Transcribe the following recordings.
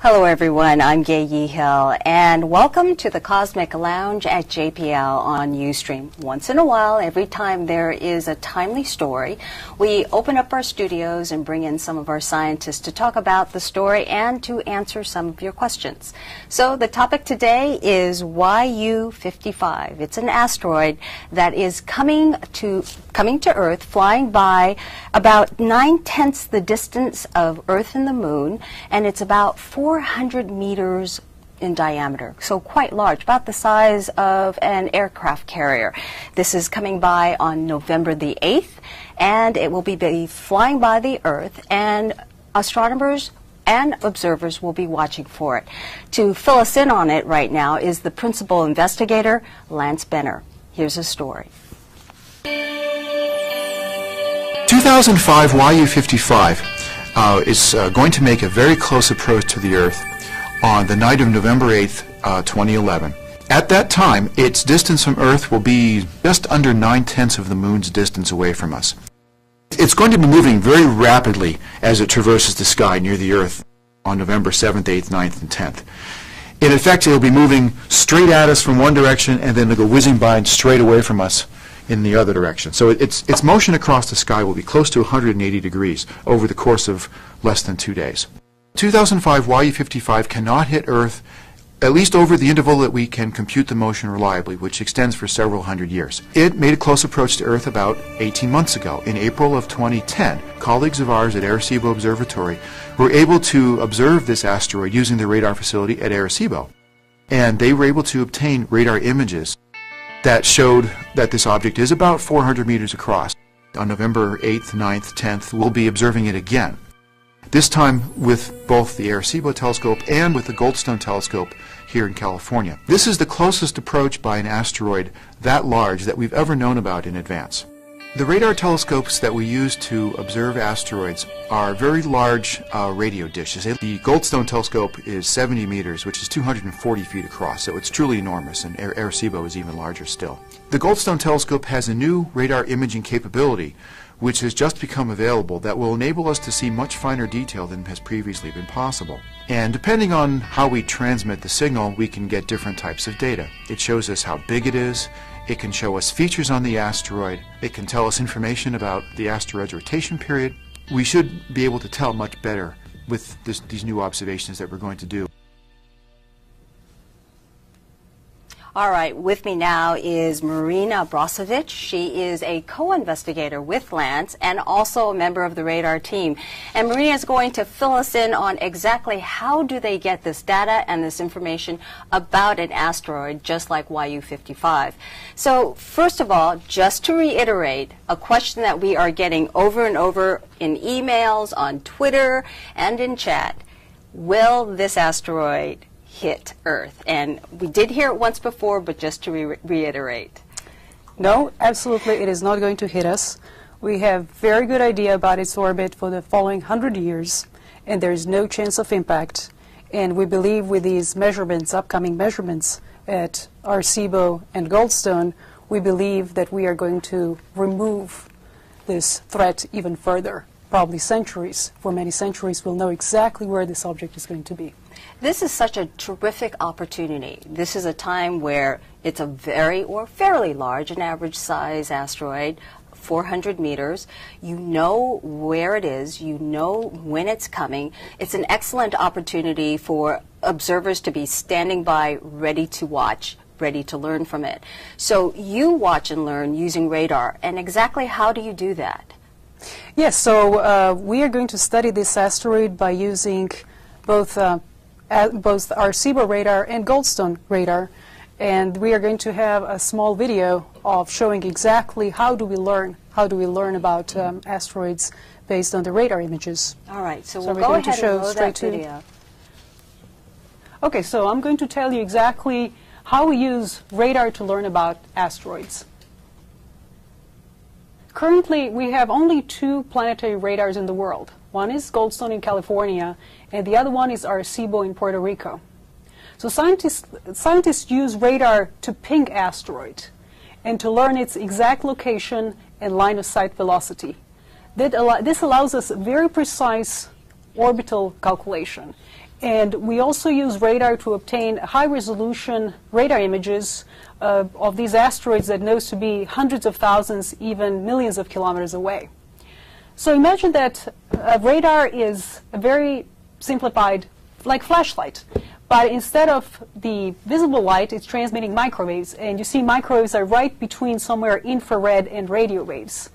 Hello everyone, I'm Gay Yehill, and welcome to the Cosmic Lounge at JPL on Ustream. Once in a while, every time there is a timely story, we open up our studios and bring in some of our scientists to talk about the story and to answer some of your questions. So the topic today is YU55. It's an asteroid that is coming to Earth, flying by about 9/10 the distance of Earth and the Moon, and it's about 400 meters in diameter, so quite large, about the size of an aircraft carrier. This is coming by on November the 8th, and it will be flying by the Earth, and astronomers and observers will be watching for it. To fill us in on it right now is the principal investigator, Lance Benner. Here's a story. 2005 YU55 is going to make a very close approach to the Earth on the night of November 8th, 2011. At that time, its distance from Earth will be just under 9/10 of the Moon's distance away from us. It's going to be moving very rapidly as it traverses the sky near the Earth on November 7th, 8th, 9th, and 10th. In effect, it'll be moving straight at us from one direction, and then it'll go whizzing by and straight away from us in the other direction. So its motion across the sky will be close to 180 degrees over the course of less than 2 days. 2005 YU55 cannot hit Earth, at least over the interval that we can compute the motion reliably, which extends for several hundred years. It made a close approach to Earth about 18 months ago. In April of 2010, colleagues of ours at Arecibo Observatory were able to observe this asteroid using the radar facility at Arecibo. And they were able to obtain radar images that showed that this object is about 400 meters across. On November 8th, 9th, 10th, we'll be observing it again, this time with both the Arecibo telescope and with the Goldstone telescope here in California. This is the closest approach by an asteroid that large that we've ever known about in advance. The radar telescopes that we use to observe asteroids are very large radio dishes. The Goldstone telescope is 70 meters, which is 240 feet across, so it's truly enormous, and Arecibo is even larger still. The Goldstone telescope has a new radar imaging capability, which has just become available, that will enable us to see much finer detail than has previously been possible. And depending on how we transmit the signal, we can get different types of data. It shows us how big it is. It can show us features on the asteroid. It can tell us information about the asteroid's rotation period. We should be able to tell much better with these new observations that we're going to do. All right, with me now is Marina Brozovic. She is a co-investigator with Lance and also a member of the radar team. And Marina is going to fill us in on exactly how do they get this data and this information about an asteroid just like YU55. So first of all, just to reiterate, a question that we are getting over and over in emails, on Twitter, and in chat: will this asteroid hit Earth? And we did hear it once before, but just to reiterate. No, absolutely it is not going to hit us. We have very good idea about its orbit for the following 100 years, and there is no chance of impact. And we believe with these measurements, upcoming measurements at Arecibo and Goldstone, we believe that we are going to remove this threat even further. Probably centuries. For many centuries, we'll know exactly where this object is going to be. This is such a terrific opportunity. This is a time where it's a fairly large, an average size asteroid, 400 meters. You know where it is. You know when it's coming. It's an excellent opportunity for observers to be standing by, ready to watch, ready to learn from it. So you watch and learn using radar. And exactly how do you do that? Yes, so we are going to study this asteroid by using both Arecibo radar and Goldstone radar, and we are going to have a small video of showing exactly how do we learn about asteroids based on the radar images. All right, so we'll go ahead and load that video. Okay, so I'm going to tell you exactly how we use radar to learn about asteroids. Currently, we have only 2 planetary radars in the world. One is Goldstone in California, and the other one is Arecibo in Puerto Rico. So scientists use radar to ping asteroid and to learn its exact location and line of sight velocity. This allows us very precise orbital calculation. And we also use radar to obtain high-resolution radar images of these asteroids that knows to be hundreds of thousands, even millions of kilometers away. So imagine that radar is a very simplified, like flashlight. But instead of the visible light, it's transmitting microwaves. And you see microwaves are right between somewhere infrared and radio waves.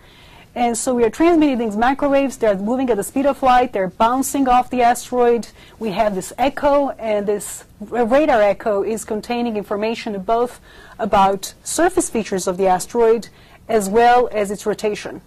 And so we are transmitting these microwaves. They're moving at the speed of light. They're bouncing off the asteroid. We have this echo, and this radar echo is containing information both about surface features of the asteroid as well as its rotation.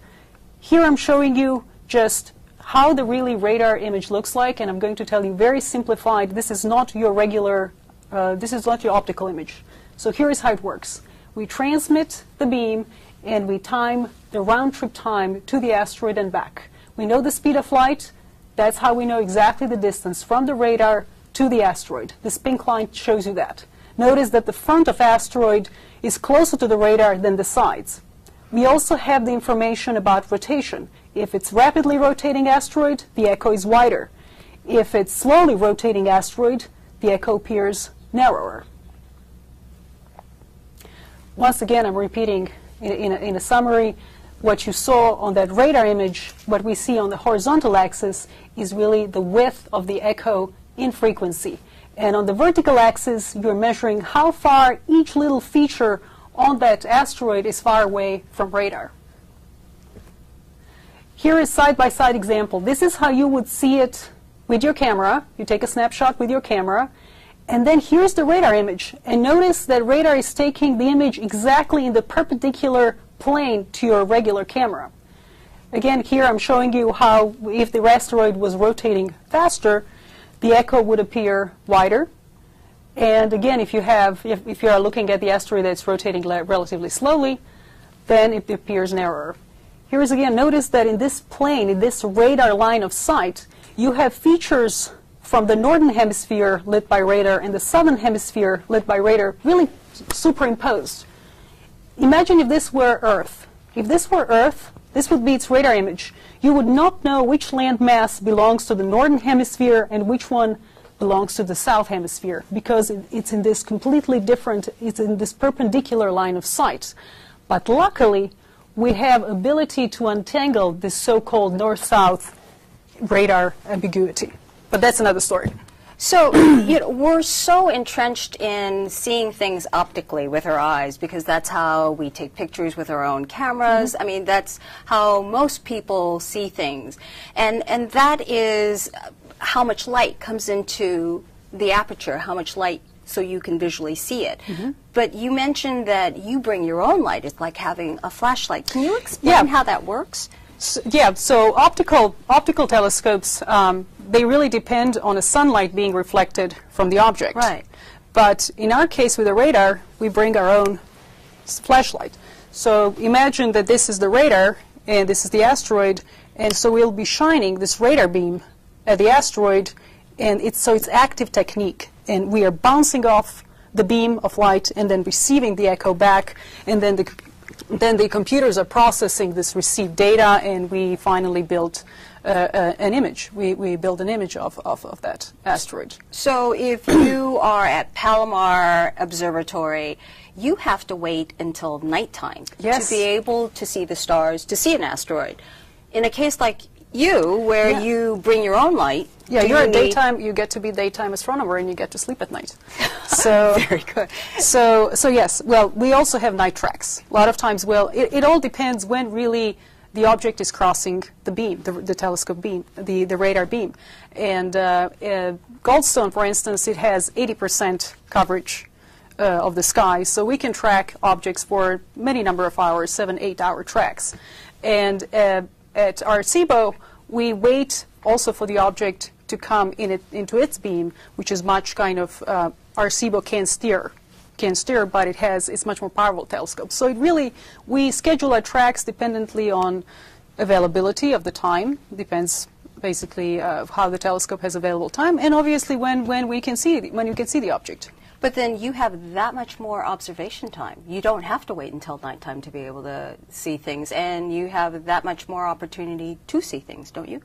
Here I'm showing you just how the really radar image looks like, and I'm going to tell you very simplified, this is not your regular, this is not your optical image. So here is how it works. We transmit the beam, and we time the round-trip time to the asteroid and back. We know the speed of light. That's how we know exactly the distance from the radar to the asteroid. This pink line shows you that. Notice that the front of asteroid is closer to the radar than the sides. We also have the information about rotation. If it's rapidly rotating asteroid, the echo is wider. If it's slowly rotating asteroid, the echo appears narrower. Once again, I'm repeating in a summary, what you saw on that radar image, what we see on the horizontal axis is really the width of the echo in frequency. And on the vertical axis, you're measuring how far each little feature on that asteroid is far away from radar. Here is side-by-side example. This is how you would see it with your camera. You take a snapshot with your camera, and then here's the radar image. And notice that radar is taking the image exactly in the perpendicular plane to your regular camera. Again, here I'm showing you how if the asteroid was rotating faster, the echo would appear wider. And again, if you are looking at the asteroid that's rotating relatively slowly, then it appears narrower. Here is again, notice that in this plane, in this radar line of sight, you have features from the northern hemisphere lit by radar and the southern hemisphere lit by radar really superimposed. Imagine if this were Earth. If this were Earth, this would be its radar image. You would not know which landmass belongs to the northern hemisphere and which one belongs to the south hemisphere, because it's in this completely different, it's in this perpendicular line of sight. But luckily, we have ability to untangle this so-called north-south radar ambiguity. But that's another story. So we're so entrenched in seeing things optically with our eyes because that's how we take pictures with our own cameras. I mean, that's how most people see things. And that is how much light comes into the aperture, how much light so you can visually see it. But you mentioned that you bring your own light. It's like having a flashlight. Can you explain how that works? So optical telescopes, they really depend on the sunlight being reflected from the object. Right. But in our case with the radar, we bring our own flashlight. So imagine that this is the radar and this is the asteroid, and so we'll be shining this radar beam at the asteroid, and it's active technique, and we are bouncing off the beam of light and then receiving the echo back, and then the computers are processing this received data, and we finally build an image. We build an image of that asteroid. So if you are at Palomar Observatory, you have to wait until nighttime to be able to see the stars, to see an asteroid. In a case like you, where you bring your own light. Yeah, you're a daytime. You get to be daytime astronomer, and you get to sleep at night. So very good. So yes. Well, we also have night tracks. A lot of times, it all depends when really the object is crossing the beam, the telescope beam, the radar beam. And Goldstone, for instance, it has 80% coverage of the sky, so we can track objects for many number of hours, 7-8 hour tracks. And at Arecibo, we wait also for the object to come into its beam, which is much kind of, Arecibo can steer, but it's much more powerful telescope. So it really, we schedule our tracks dependently on availability of the time, depends basically how the telescope has available time, and obviously when you can see the object. But then you have that much more observation time. You don't have to wait until nighttime to be able to see things, and you have that much more opportunity to see things, don't you?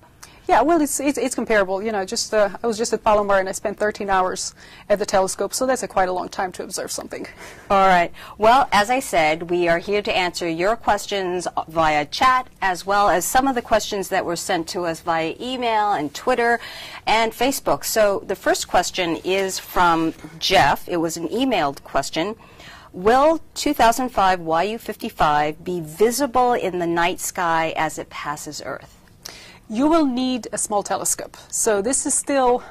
Yeah, well, it's comparable. You know, just I was just at Palomar and I spent 13 hours at the telescope, so that's quite a long time to observe something. All right. Well, as I said, we are here to answer your questions via chat, as well as some of the questions that were sent to us via email and Twitter and Facebook. So the first question is from Jeff. It was an emailed question. Will 2005 YU55 be visible in the night sky as it passes Earth? You will need a small telescope. So this is still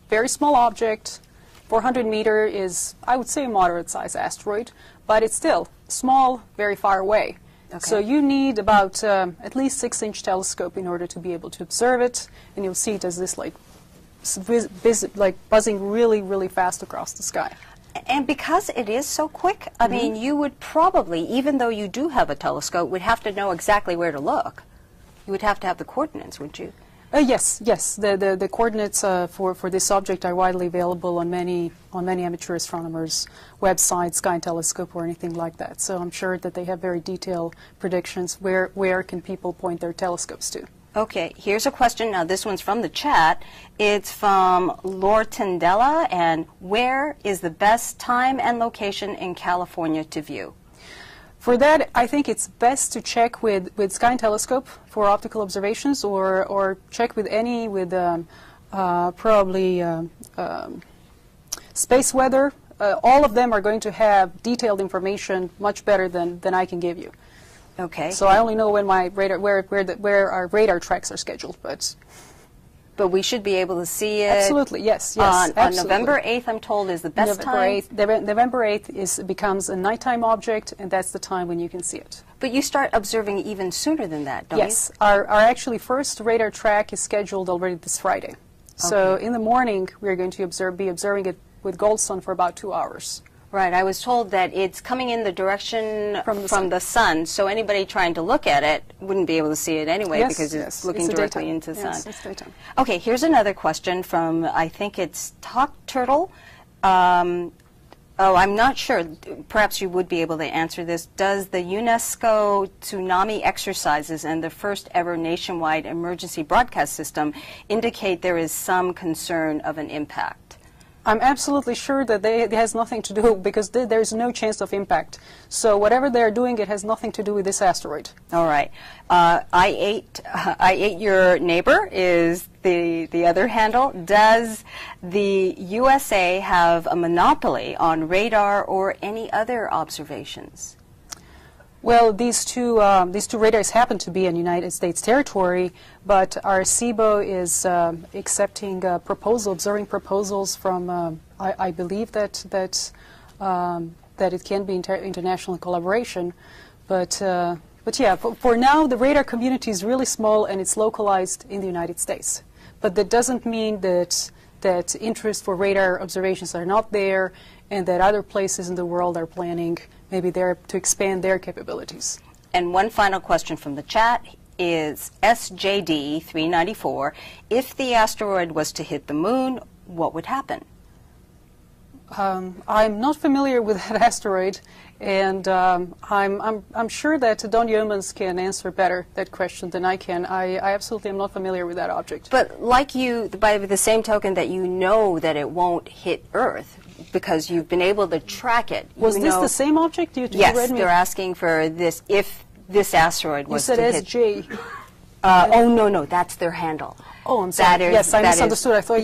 very small object. 400 meter is, I would say, a moderate size asteroid, but it's still small, very far away. Okay. So you need about at least 6-inch telescope in order to be able to observe it, and you'll see it as this like buzzing really, really fast across the sky. And because it is so quick, I mean, you would probably, even though you do have a telescope, would have to know exactly where to look. You would have to have the coordinates, wouldn't you? Yes. The coordinates for this object are widely available on many amateur astronomers' websites, Sky Telescope, or anything like that. So I'm sure that they have very detailed predictions. Where can people point their telescopes to? Okay, here's a question. Now, this one's from the chat. It's from Lortendella, and where is the best time and location in California to view? For that, I think it's best to check with Sky Telescope for optical observations, or check with probably space weather. All of them are going to have detailed information much better than I can give you. Okay. So I only know when my radar, where our radar tracks are scheduled, but we should be able to see it. Absolutely, yes. On November 8th, I'm told, is the best time. November 8th becomes a nighttime object, and that's the time when you can see it. But you start observing even sooner than that, don't you? Yes. Our actually first radar track is scheduled already this Friday. Okay. So in the morning, we're going to be observing it with Goldstone for about 2 hours. Right. I was told that it's coming in the direction from the sun, so anybody trying to look at it wouldn't be able to see it anyway, because it's looking directly into the sun. Yes, it's daytime. Okay, here's another question from, I think it's Talk Turtle. I'm not sure. Perhaps you would be able to answer this. Does the UNESCO tsunami exercises and the first ever nationwide emergency broadcast system indicate there is some concern of an impact? I'm absolutely sure that it has nothing to do, because there's no chance of impact. So whatever they're doing, it has nothing to do with this asteroid. All right. I ate your neighbor is the other handle. Does the USA have a monopoly on radar or any other observations? Well, these two radars happen to be in United States territory, but Arecibo is accepting observing proposals from. I believe that it can be international collaboration, but yeah, for now the radar community is really small and it's localized in the United States. But that doesn't mean that interest for radar observations are not there, and that other places in the world are planning maybe there to expand their capabilities. And one final question from the chat is SJD394. If the asteroid was to hit the moon, what would happen? I'm not familiar with that asteroid, and I'm sure that Don Yeomans can answer better that question than I can. I absolutely am not familiar with that object. But like you, by the same token that you know that it won't hit Earth, because you've been able to track it. Was this the same object? Yes, they're asking for this, if this asteroid was to hit. You said SJ. Oh, no, that's their handle. Oh, I'm sorry. Yes, I misunderstood. I thought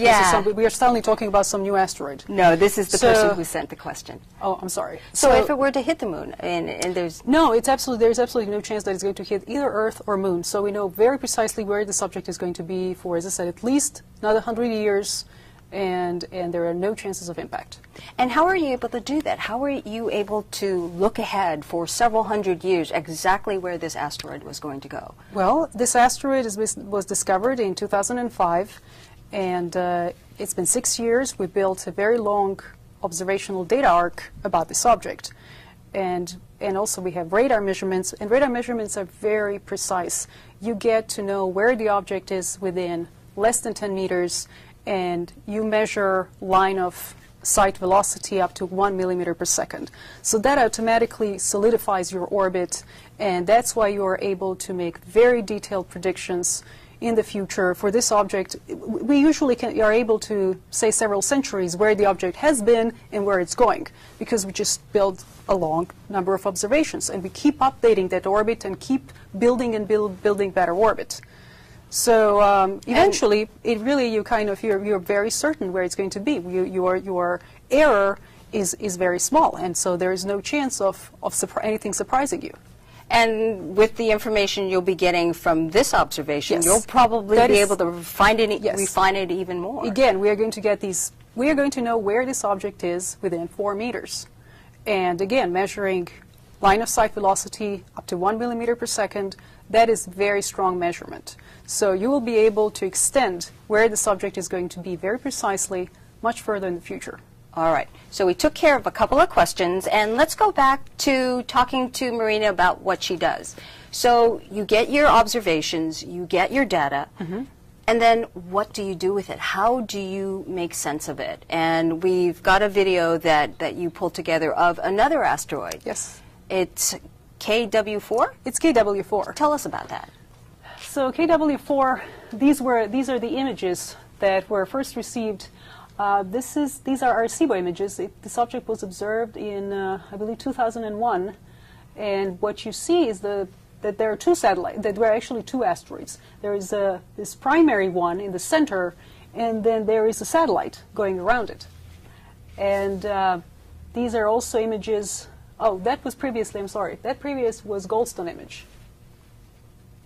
we are suddenly talking about some new asteroid. No, this is the person who sent the question. Oh, I'm sorry. So if it were to hit the moon, and there's... No, there's absolutely no chance that it's going to hit either Earth or moon. So we know very precisely where the subject is going to be for, as I said, at least another 100 years. And there are no chances of impact. And how are you able to do that? How are you able to look ahead for several hundred years exactly where this asteroid was going to go? Well, this asteroid was discovered in 2005, and it's been 6 years. We built a very long observational data arc about this object. And also we have radar measurements, and radar measurements are very precise. You get to know where the object is within less than 10 meters, and you measure line of sight velocity up to 1 millimeter per second. So that automatically solidifies your orbit, and that's why you are able to make very detailed predictions in the future for this object, we usually are able to say several centuries where the object has been and where it's going, because we just build a long number of observations, and we keep updating that orbit and keep building and building better orbit. So eventually, you're very certain where it's going to be. Your error is very small, and so there is no chance of anything surprising you. And with the information you'll be getting from this observation, Yes. you'll probably be able to refine it even more. Again, we are going to get these. We are going to know where this object is within 4 meters, and again, measuring line of sight velocity up to 1 millimeter per second. That is very strong measurement. So you will be able to extend where this object is going to be very precisely, much further in the future. All right. So we took care of a couple of questions, and let's go back to talking to Marina about what she does. So you get your observations, you get your data, and then what do you do with it? How do you make sense of it? And we've got a video that you pulled together of another asteroid. Yes. It's KW4? It's KW4. Tell us about that. So KW4, these are the images that were first received. These are Arecibo images. This object was observed in, I believe, 2001. And what you see is that there are two satellites, that were actually two asteroids. There is this primary one in the center, and then there is a satellite going around it. And these are also images. Oh, that was previously, I'm sorry. That previous was Goldstone image.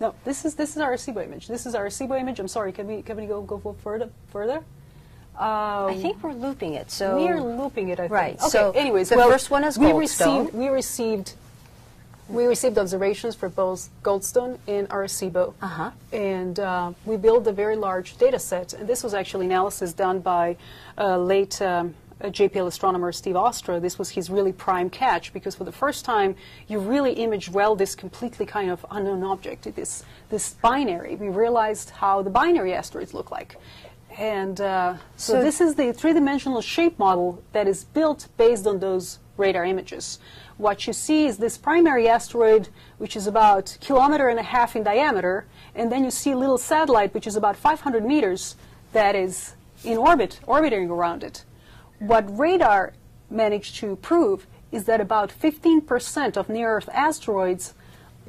No, this is Arecibo image. This is Arecibo image. I'm sorry. Can we go further? I think we're looping it. So we are looping it, I think. Right. Okay. So anyways, the first one is Goldstone. We received observations for both Goldstone and Arecibo, and we built a very large data set. And this was actually analysis done by late JPL astronomer Steve Ostrow. This was his really prime catch, because for the first time you really imaged well this completely kind of unknown object, this binary. We realized how the binary asteroids look like. And so this is the three-dimensional shape model that is built based on those radar images. What you see is this primary asteroid, which is about 1.5 kilometers in diameter, and then you see a little satellite, which is about 500 meters, that is in orbit, orbiting around it. What radar managed to prove is that about 15% of near-Earth asteroids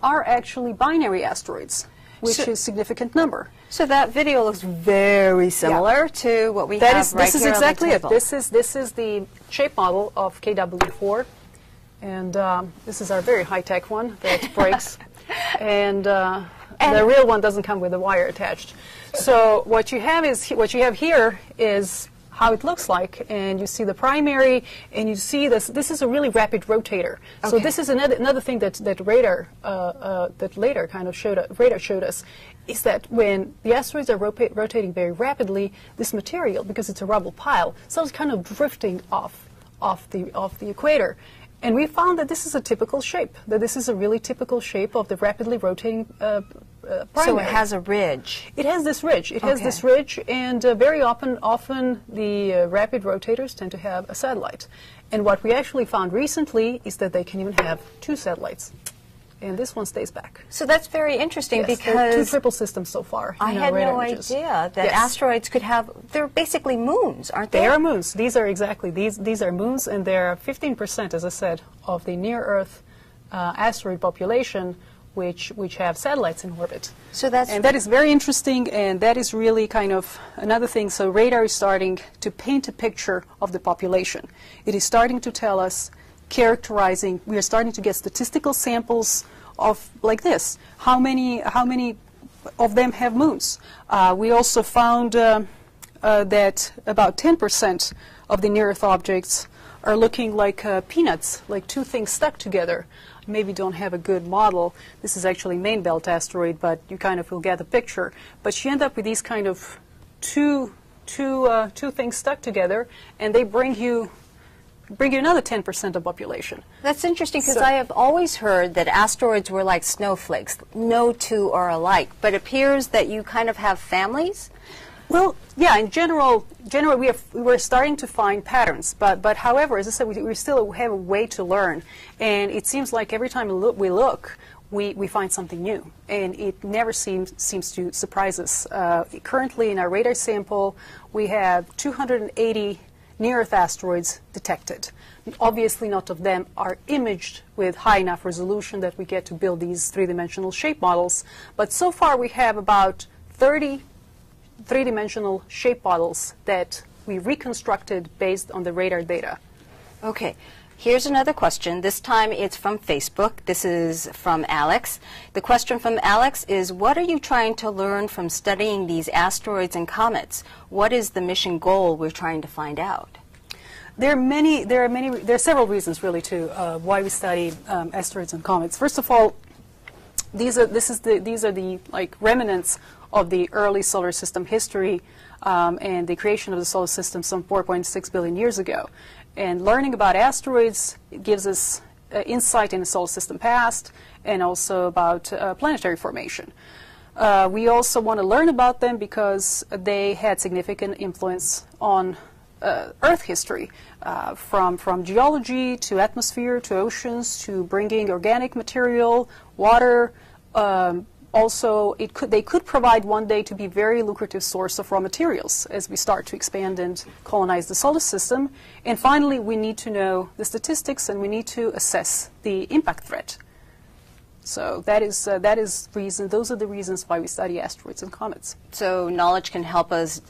are actually binary asteroids, which is a significant number. So that video looks very similar to what we have right here. This is exactly on the it. table. This is the shape model of KW4, and this is our very high-tech one that breaks, and the real one doesn't come with a wire attached. So what you have here is how it looks like, and you see the primary, and you see this. This is a really rapid rotator. Okay. So this is another thing that radar showed us, is that when the asteroids are rotating very rapidly, this material, because it's a rubble pile, so it's kind of drifting off the equator. And we found that this is a typical shape, that this is a really typical shape of the rapidly rotating primary. So it has a ridge. It has this ridge. It has this ridge, and very often the rapid rotators tend to have a satellite. And what we actually found recently is that they can even have two satellites. And this one stays back. So that's very interesting, yes, because two triple systems so far. I had no idea that asteroids could have, they're basically moons, aren't they? They are moons. These are exactly, these are moons, and they're 15%, as I said, of the near-Earth asteroid population, which have satellites in orbit. So that is very interesting, and that is really kind of another thing. So radar is starting to paint a picture of the population. It is starting to tell us, characterizing, we are starting to get statistical samples of, like this, how many of them have moons. We also found that about 10% of the near-Earth objects are looking like peanuts, like two things stuck together. Maybe don't have a good model. This is actually main belt asteroid, but you kind of will get the picture. But you end up with these kind of two things stuck together, and they bring you another 10% of population. That's interesting, because I have always heard that asteroids were like snowflakes. No two are alike. But it appears that you kind of have families? Well, yeah, in general we're starting to find patterns. But however, as I said, we still have a way to learn. And it seems like every time we look, we find something new, and it never seems to surprise us. Currently, in our radar sample, we have 280 near-Earth asteroids detected. Obviously, not of them are imaged with high enough resolution that we get to build these three-dimensional shape models, but so far we have about 30 three-dimensional shape models that we reconstructed based on the radar data. Okay. Here's another question. This time it's from Facebook. This is from Alex. The question from Alex is, what are you trying to learn from studying these asteroids and comets? What is the mission goal we're trying to find out? There are several reasons really to why we study asteroids and comets. First of all, these are the like remnants of the early solar system history and the creation of the solar system some 4.6 billion years ago. And learning about asteroids gives us insight in the solar system past and also about planetary formation. We also want to learn about them because they had significant influence on Earth history, from geology to atmosphere to oceans to bringing organic material, water. Also, they could provide one day to be a very lucrative source of raw materials as we start to expand and colonize the solar system. And finally, we need to know the statistics and we need to assess the impact threat. So those are the reasons why we study asteroids and comets. So knowledge can help us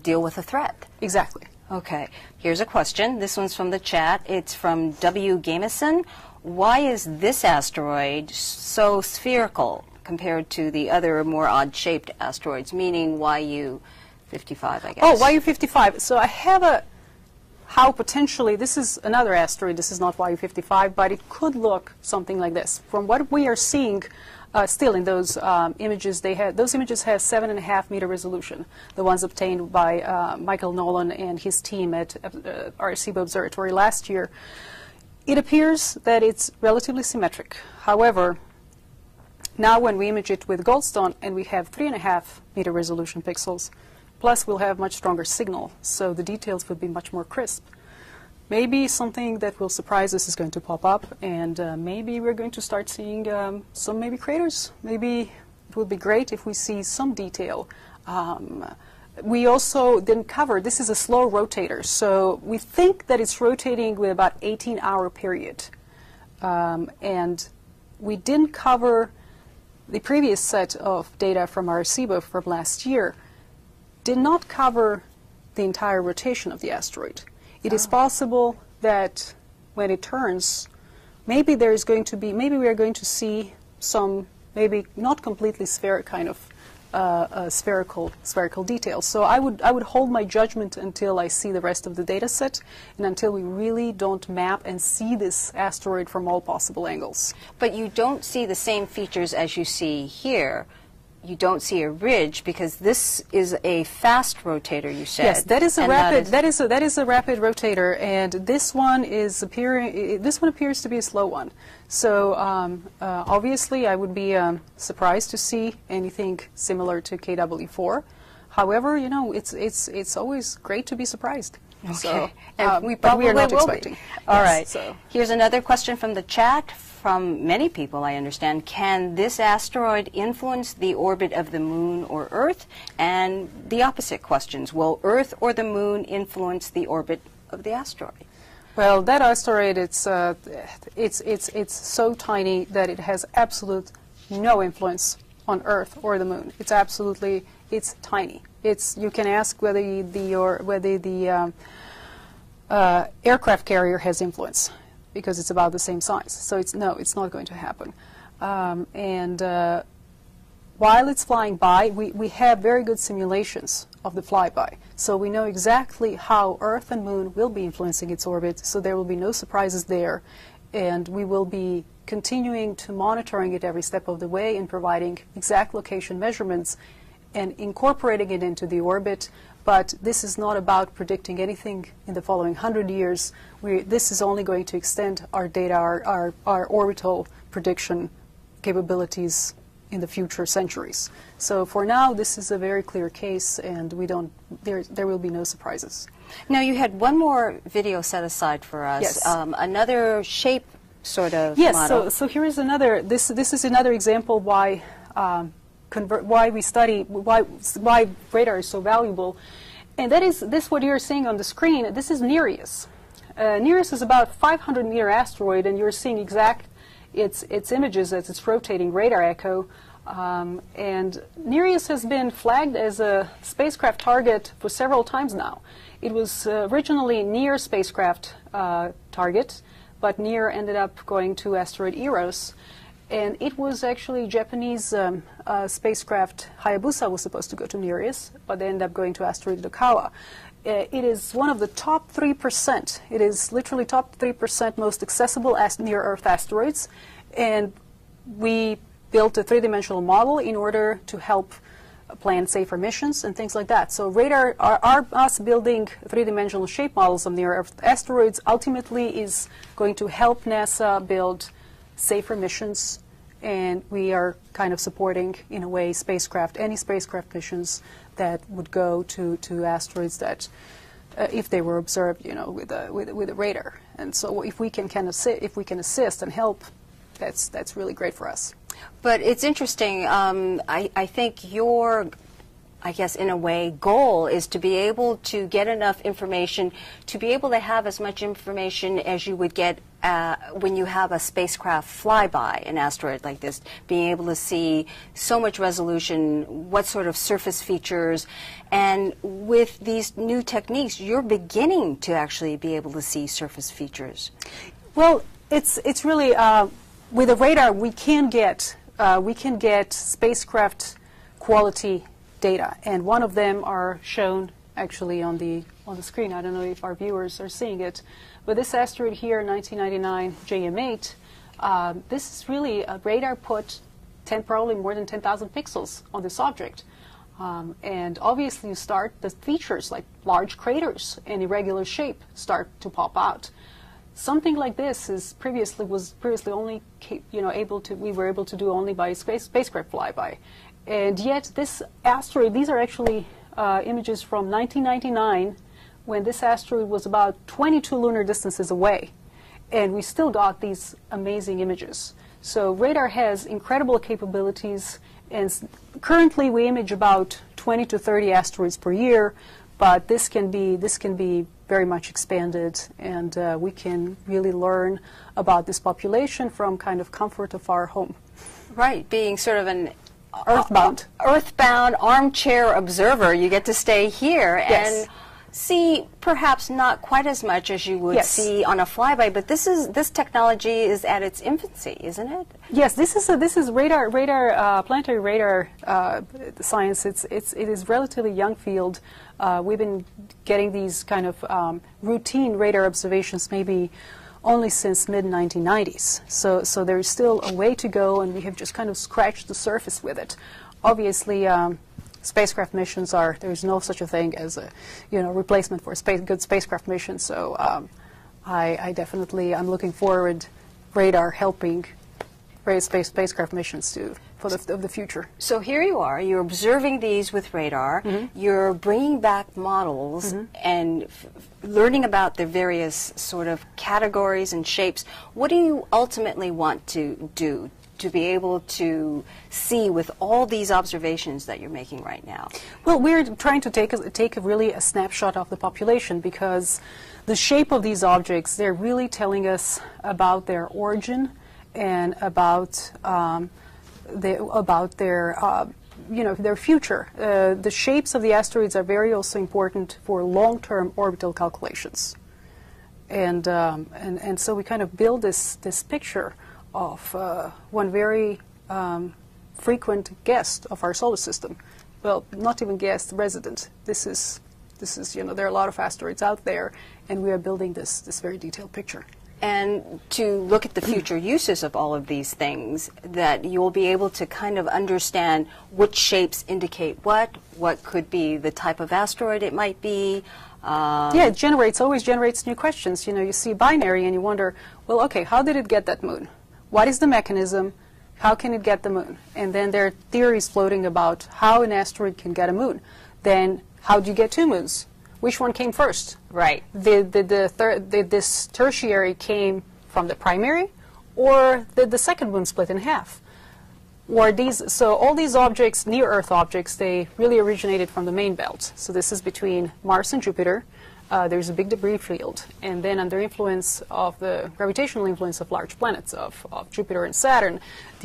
deal with a threat. Exactly. Okay. Here's a question. This one's from the chat. It's from W. Gameson. Why is this asteroid so spherical compared to the other more odd-shaped asteroids, meaning YU55, I guess? Oh, YU55. So I have how potentially, this is another asteroid, this is not YU55, but it could look something like this. From what we are seeing still in those images, those images have 7.5-meter resolution, the ones obtained by Michael Nolan and his team at Arecibo Observatory last year. It appears that it's relatively symmetric. However, now when we image it with Goldstone and we have 3.5-meter resolution pixels, plus we'll have much stronger signal, so the details would be much more crisp. Maybe something that will surprise us is going to pop up, and maybe we're going to start seeing some maybe craters. Maybe it would be great if we see some detail. We also didn't cover, this is a slow rotator, so we think that it's rotating with about 18-hour period. And we didn't cover the previous set of data from Arecibo from last year, did not cover the entire rotation of the asteroid. It is possible that when it turns, maybe we are going to see some, maybe not completely spherical details. So I would hold my judgment until I see the rest of the data set and until we really don't map and see this asteroid from all possible angles. But you don't see the same features as you see here. You don't see a ridge because this is a fast rotator, you said. Yes, that is a rapid. That is a rapid rotator, and this one appears to be a slow one. So obviously, I would be surprised to see anything similar to KW4. However, you know, it's always great to be surprised. Okay. So, and we but we are not will expecting. Be. All yes, right. So. Here's another question from the chat. From many people, I understand, can this asteroid influence the orbit of the Moon or Earth? And the opposite questions, will Earth or the Moon influence the orbit of the asteroid? Well, that asteroid, it's so tiny that it has absolute no influence on Earth or the Moon. It's tiny. You can ask whether the aircraft carrier has influence, because it's about the same size. So it's not going to happen. While it's flying by, we have very good simulations of the flyby. So we know exactly how Earth and Moon will be influencing its orbit, so there will be no surprises there. And we will be continuing to monitoring it every step of the way and providing exact location measurements and incorporating it into the orbit. But this is not about predicting anything in the following 100 years. This is only going to extend our data, our orbital prediction capabilities in the future centuries. So for now, this is a very clear case, and there will be no surprises. Now, you had one more video set aside for us. Yes. Another shape sort of yes, model. so here is another, this is another example why why radar is so valuable. And that is this what you're seeing on the screen. This is Nereus. Nereus is about 500-meter asteroid, and you're seeing its images as it's rotating radar echo. And Nereus has been flagged as a spacecraft target for several times now. It was originally NEAR spacecraft target, but NEAR ended up going to asteroid Eros. And it was actually Japanese spacecraft Hayabusa was supposed to go to Nereus, but they ended up going to asteroid Itokawa. It is one of the top 3%. It is literally top 3% most accessible near-Earth asteroids. And we built a three-dimensional model in order to help plan safer missions and things like that. So radar, us building three-dimensional shape models of near-Earth asteroids ultimately is going to help NASA build safer missions, and we are kind of supporting, in a way, any spacecraft missions that would go to asteroids that, if they were observed, with a radar. And so, if we can assist and help, that's really great for us. But it's interesting. I think your, I guess, in a way, goal is to be able to get enough information to be able to have as much information as you would get when you have a spacecraft fly by an asteroid like this, being able to see so much resolution, what sort of surface features. And with these new techniques, you're beginning to actually be able to see surface features. Well, it's really, with a radar, we can get spacecraft quality data, and one of them are shown actually on the screen. I don't know if our viewers are seeing it, but this asteroid here, 1999 JM8, this is really a radar put probably more than 10,000 pixels on this object. And obviously the features like large craters and irregular shape start to pop out. Something like this was previously only we were able to do only by spacecraft flyby. And yet this asteroid, these are actually images from 1999, when this asteroid was about 22 lunar distances away. And we still got these amazing images. So radar has incredible capabilities, and currently we image about 20 to 30 asteroids per year, but this can be very much expanded, and we can really learn about this population from kind of comfort of our home. Right, being sort of an earthbound armchair observer. You get to stay here and see perhaps not quite as much as you would see on a flyby, but this technology is at its infancy, isn't it? Yes, this is planetary radar science. It is relatively young field. We've been getting these kind of routine radar observations maybe only since mid-1990s. So there's still a way to go, and we have just kind of scratched the surface with it. Obviously, spacecraft missions there's no such a thing as a replacement for a good spacecraft mission. So I'm looking forward radar helping raise spacecraft missions for the future. So here you are, you're observing these with radar, you're bringing back models and learning about their various sort of categories and shapes. What do you ultimately want to do to be able to see with all these observations that you're making right now? Well, we're trying to take a snapshot of the population, because the shape of these objects, they're really telling us about their origin and about their future. The shapes of the asteroids are very also important for long-term orbital calculations, and so we kind of build this picture of one very frequent guest of our solar system. Well, not even guest, resident. This is there are a lot of asteroids out there, and we are building this very detailed picture. And to look at the future uses of all of these things, that you'll be able to kind of understand which shapes indicate what could be the type of asteroid it might be. Yeah, it always generates new questions. You see binary and you wonder, well, okay, how did it get that moon? What is the mechanism? How can it get the moon? And then there are theories floating about how an asteroid can get a moon. Then how do you get two moons? Which one came first? Right. This tertiary came from the primary, or the second moon split in half. Or so all these objects, near-Earth objects, they really originated from the main belt. So this is between Mars and Jupiter. There's a big debris field, and then under influence of the gravitational influence of large planets of Jupiter and Saturn,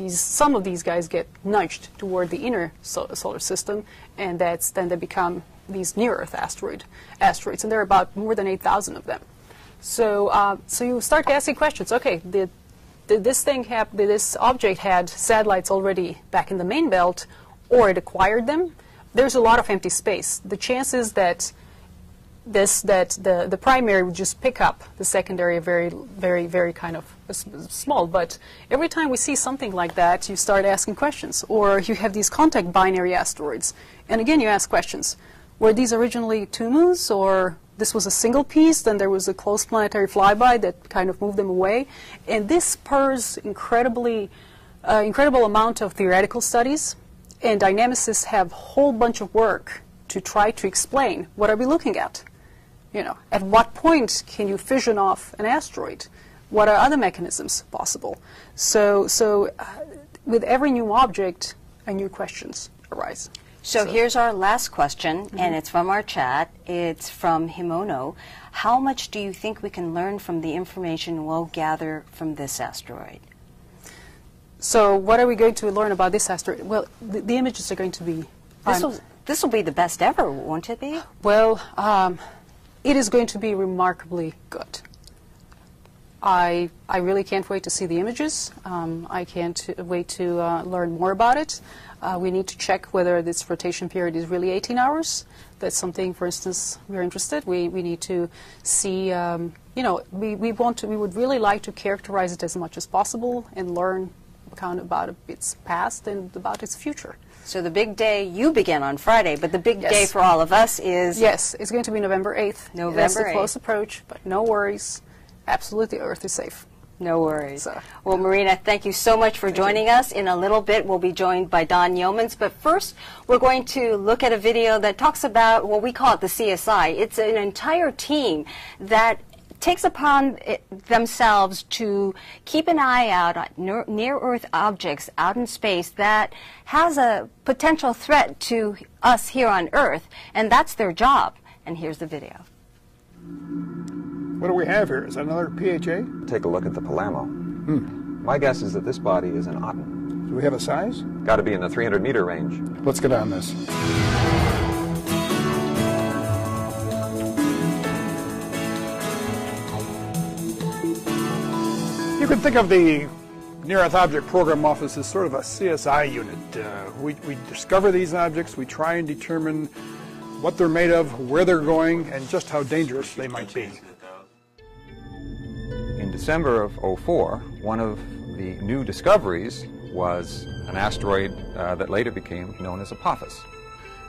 some of these guys get nudged toward the inner solar system, and then they become these near-Earth asteroids, and there are about more than 8,000 of them. So you start asking questions. Okay, did this object had satellites already back in the main belt, or it acquired them? There's a lot of empty space. The chances that the primary would just pick up the secondary are very, very, very kind of small. But every time we see something like that, you start asking questions. Or you have these contact binary asteroids, and again you ask questions. Were these originally two moons, or this was a single piece, then there was a close planetary flyby that kind of moved them away? And this spurs incredible amount of theoretical studies, and dynamicists have a whole bunch of work to try to explain what are we looking at. You know, at what point can you fission off an asteroid? What are other mechanisms possible? So with every new object, new questions arise. So here's our last question, and it's from our chat. It's from Himono. How much do you think we can learn from the information we'll gather from this asteroid? So what are we going to learn about this asteroid? Well, the images are going to be... This will be the best ever, won't it be? Well, it is going to be remarkably good. I really can't wait to see the images. I can't wait to learn more about it. We need to check whether this rotation period is really 18 hours. That's something, for instance, we're interested. We need to see, you know, we would really like to characterize it as much as possible and learn kind of about its past and about its future. So the big day, you begin on Friday, but the big day for all of us is... Yes, it's going to be November 8th. November 8th. That's the close approach, but no worries. Absolutely, Earth is safe. No worries. So, well, Marina, thank you so much for joining us. In a little bit, we'll be joined by Don Yeomans. But first, we're going to look at a video that talks about what we call it the CSI. It's an entire team that takes upon themselves to keep an eye out on near-Earth objects out in space that has a potential threat to us here on Earth, and that's their job. And here's the video. What do we have here? Is that another PHA? Take a look at the Palamo. My guess is that this body is an Aten. Do we have a size? Got to be in the 300-meter range. Let's get on this. You can think of the Near-Earth Object Program Office as sort of a CSI unit. We discover these objects, we try and determine what they're made of, where they're going, and just how dangerous they might be. In December of '04, one of the new discoveries was an asteroid that later became known as Apophis.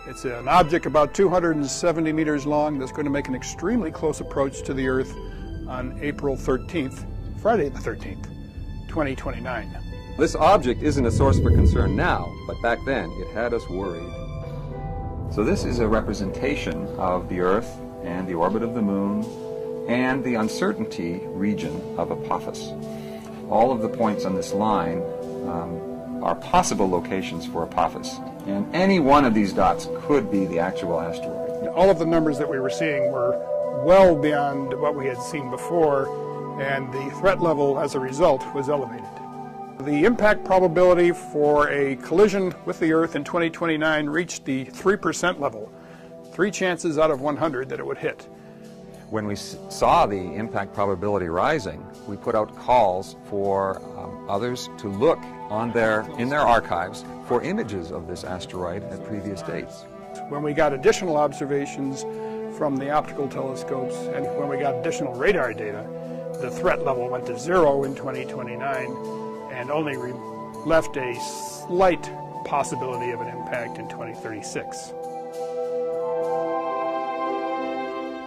It's an object about 270 meters long that's going to make an extremely close approach to the Earth on April 13th, Friday the 13th, 2029. This object isn't a source for concern now, but back then it had us worried. So this is a representation of the Earth and the orbit of the Moon and the uncertainty region of Apophis. All of the points on this line are possible locations for Apophis, and any one of these dots could be the actual asteroid. All of the numbers that we were seeing were well beyond what we had seen before, and the threat level as a result was elevated. The impact probability for a collision with the Earth in 2029 reached the 3% level, 3 chances out of 100 that it would hit. When we saw the impact probability rising, we put out calls for others to look in their archives for images of this asteroid at previous dates. When we got additional observations from the optical telescopes and when we got additional radar data, the threat level went to 0 in 2029 and only left a slight possibility of an impact in 2036.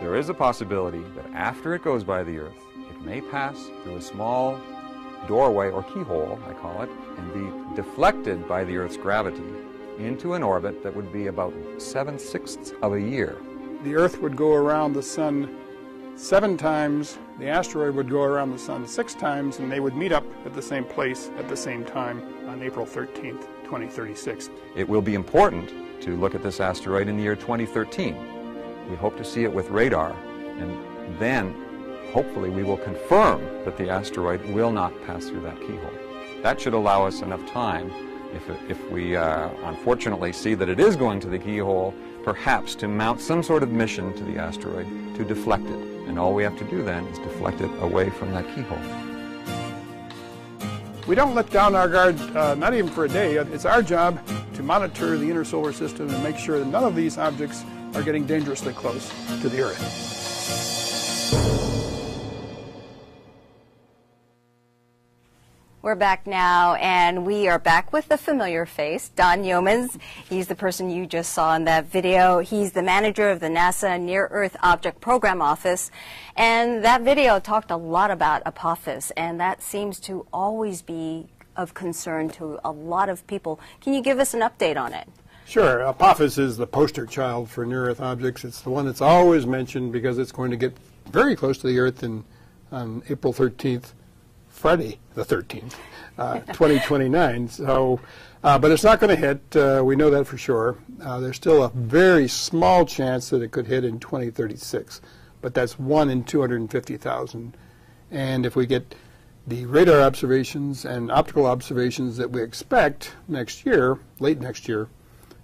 There is a possibility that after it goes by the Earth, it may pass through a small doorway, or keyhole, I call it, and be deflected by the Earth's gravity into an orbit that would be about 7/6 of a year. The Earth would go around the Sun 7 times, the asteroid would go around the sun 6 times, and they would meet up at the same place at the same time on April 13th, 2036. It will be important to look at this asteroid in the year 2013. We hope to see it with radar, and then hopefully we will confirm that the asteroid will not pass through that keyhole. That should allow us enough time, if we unfortunately see that it is going to the keyhole, perhaps to mount some sort of mission to the asteroid to deflect it. And all we have to do then is deflect it away from that keyhole. We don't let down our guard, not even for a day. It's our job to monitor the inner solar system and make sure that none of these objects are getting dangerously close to the Earth. We're back now, and we are back with a familiar face, Don Yeomans. He's the person you just saw in that video. He's the manager of the NASA Near-Earth Object Program Office. And that video talked a lot about Apophis, and that seems to always be of concern to a lot of people. Can you give us an update on it? Sure. Apophis is the poster child for near-Earth objects. It's the one that's always mentioned because it's going to get very close to the Earth on April 13th. Friday the 13th, 2029. So, but it's not going to hit. We know that for sure. There's still a very small chance that it could hit in 2036, but that's 1 in 250,000. And if we get the radar observations and optical observations that we expect next year, late next year,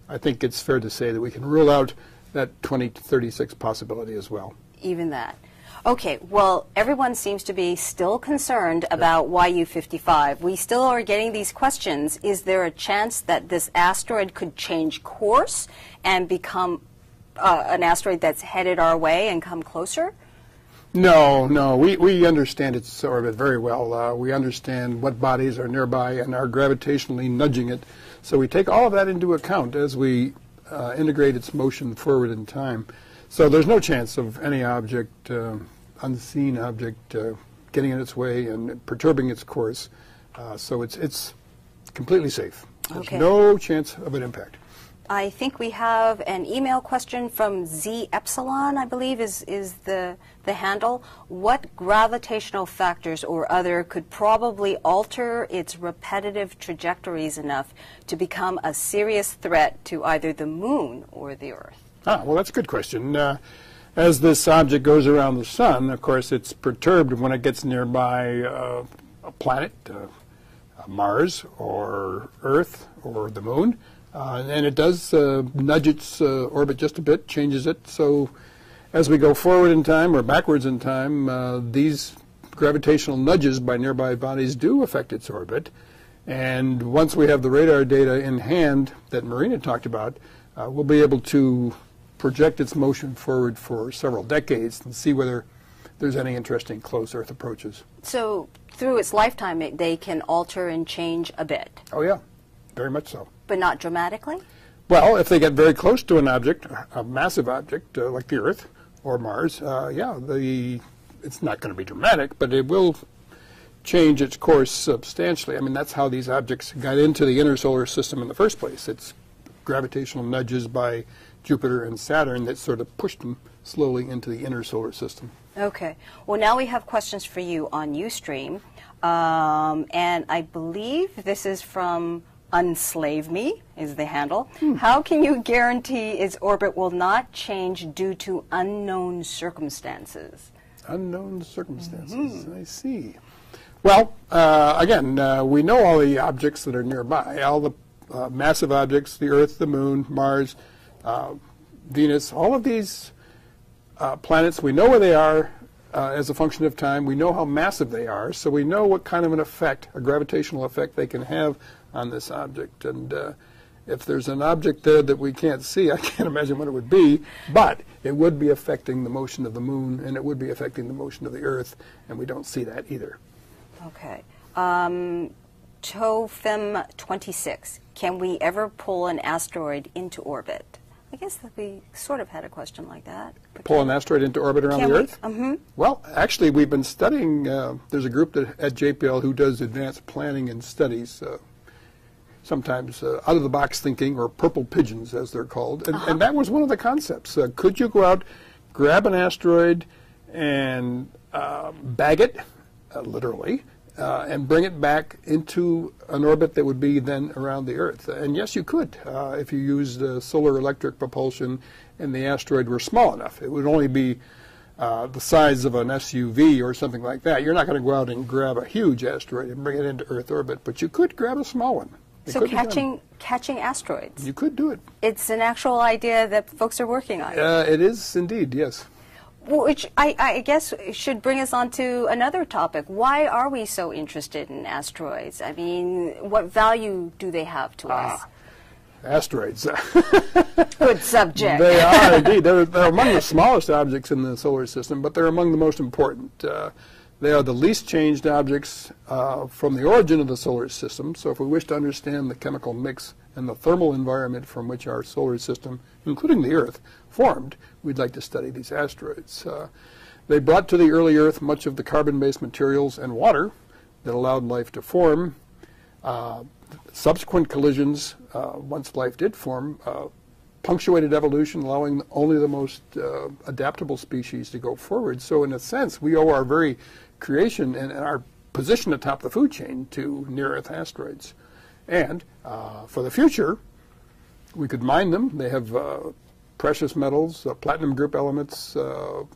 I think it's fair to say that we can rule out that 2036 possibility as well. Even that. Okay, well, everyone seems to be still concerned about YU55. We still are getting these questions. Is there a chance that this asteroid could change course and become an asteroid that's headed our way and come closer? No. We understand its orbit very well. We understand what bodies are nearby and are gravitationally nudging it. So we take all of that into account as we integrate its motion forward in time. So there's no chance of any object, unseen object, getting in its way and perturbing its course. So it's completely safe. There's no chance of an impact. I think we have an email question from Z Epsilon, I believe is the handle. What gravitational factors or other could probably alter its repetitive trajectories enough to become a serious threat to either the moon or the Earth? Well, that's a good question. As this object goes around the sun, of course, it's perturbed when it gets nearby a planet, Mars or Earth or the moon. And it does nudge its orbit just a bit, changes it. So as we go forward in time or backwards in time, these gravitational nudges by nearby bodies do affect its orbit. And once we have the radar data in hand that Marina talked about, we'll be able to project its motion forward for several decades and see whether there's any interesting close Earth approaches. So through its lifetime, they can alter and change a bit? Oh, yeah, very much so. But not dramatically? Well, if they get very close to an object, a massive object like the Earth or Mars, it's not going to be dramatic, but it will change its course substantially. I mean, that's how these objects got into the inner solar system in the first place. It's gravitational nudges by Jupiter and Saturn that sort of pushed them slowly into the inner solar system. Okay. Well, now we have questions for you on Ustream. And I believe this is from Unslave Me, is the handle. How can you guarantee its orbit will not change due to unknown circumstances? Unknown circumstances, I see. Well, again, we know all the objects that are nearby, all the massive objects, the Earth, the Moon, Mars, Venus, all of these planets, we know where they are as a function of time. We know how massive they are, so we know what kind of an effect, a gravitational effect, they can have on this object. And if there's an object there that we can't see, I can't imagine what it would be, but it would be affecting the motion of the Moon, and it would be affecting the motion of the Earth, and we don't see that either. Okay. TOFEM26, can we ever pull an asteroid into orbit? I guess that we sort of had a question like that. Pull an asteroid into orbit around the Earth? Well, actually, we've been studying, there's a group at JPL who does advanced planning and studies, sometimes out-of-the-box thinking, or purple pigeons, as they're called. And that was one of the concepts. Could you go out, grab an asteroid, and bag it, literally, and bring it back into an orbit that would be then around the Earth. And yes, you could, if you used solar electric propulsion and the asteroid were small enough. It would only be the size of an SUV or something like that. You're not going to go out and grab a huge asteroid and bring it into Earth orbit, but you could grab a small one. So catching asteroids. You could do it. It's an actual idea that folks are working on. It is indeed, yes. Which I guess should bring us on to another topic. Why are we so interested in asteroids? I mean, what value do they have to us? Asteroids. Good subject. They are indeed. They're among the smallest objects in the solar system, but they're among the most important. They are the least changed objects from the origin of the solar system. So if we wish to understand the chemical mix and the thermal environment from which our solar system, including the Earth, formed, we'd like to study these asteroids. They brought to the early Earth much of the carbon-based materials and water that allowed life to form. Subsequent collisions, once life did form, punctuated evolution, allowing only the most adaptable species to go forward. So in a sense, we owe our very creation and our position atop the food chain to near-Earth asteroids. And for the future, we could mine them. They have precious metals, platinum group elements.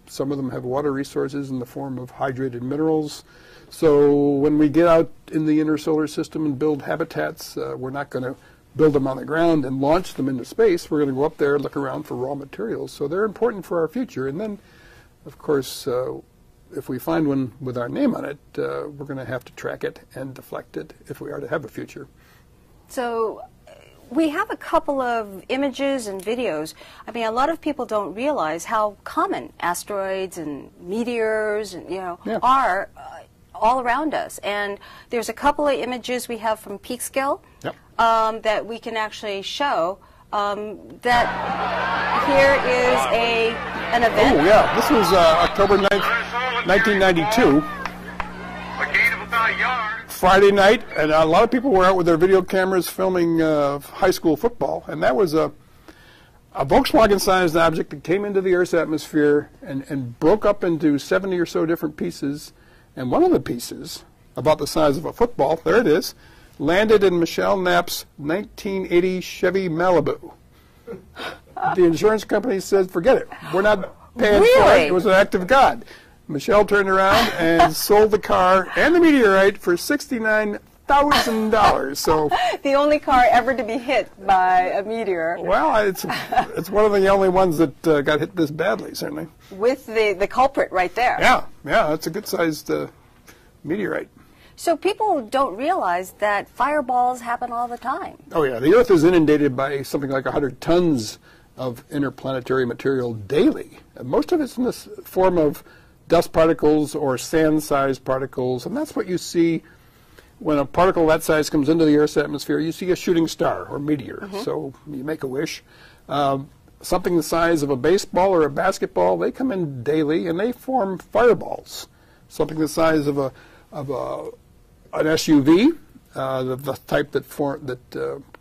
Some of them have water resources in the form of hydrated minerals. So when we get out in the inner solar system and build habitats, we're not going to build them on the ground and launch them into space. We're going to go up there and look around for raw materials. So they're important for our future. And then, of course, if we find one with our name on it, we're going to have to track it and deflect it if we are to have a future. So we have a couple of images and videos. I mean, a lot of people don't realize how common asteroids and meteors and, are all around us. And there's a couple of images we have from Peekskill that we can actually show. That here is an event. Oh, yeah. This was October 9th, 1992. Friday night, and a lot of people were out with their video cameras filming high school football, and that was a Volkswagen-sized object that came into the Earth's atmosphere and broke up into 70 or so different pieces, and one of the pieces, about the size of a football, there it is, landed in Michelle Knapp's 1980 Chevy Malibu. The insurance company said, forget it, we're not paying for it. It was an act of God. Michelle turned around and sold the car and the meteorite for $69,000. So the only car ever to be hit by a meteor. Well, it's one of the only ones that got hit this badly, certainly. With the culprit right there. Yeah, that's a good-sized meteorite. So people don't realize that fireballs happen all the time. Oh, yeah. The Earth is inundated by something like 100 tons of interplanetary material daily. And most of it's in the form of dust particles or sand-sized particles, and that's what you see when a particle that size comes into the Earth's atmosphere. You see a shooting star or meteor. So you make a wish. Something the size of a baseball or a basketball, they come in daily and they form fireballs. Something the size of an SUV, the type that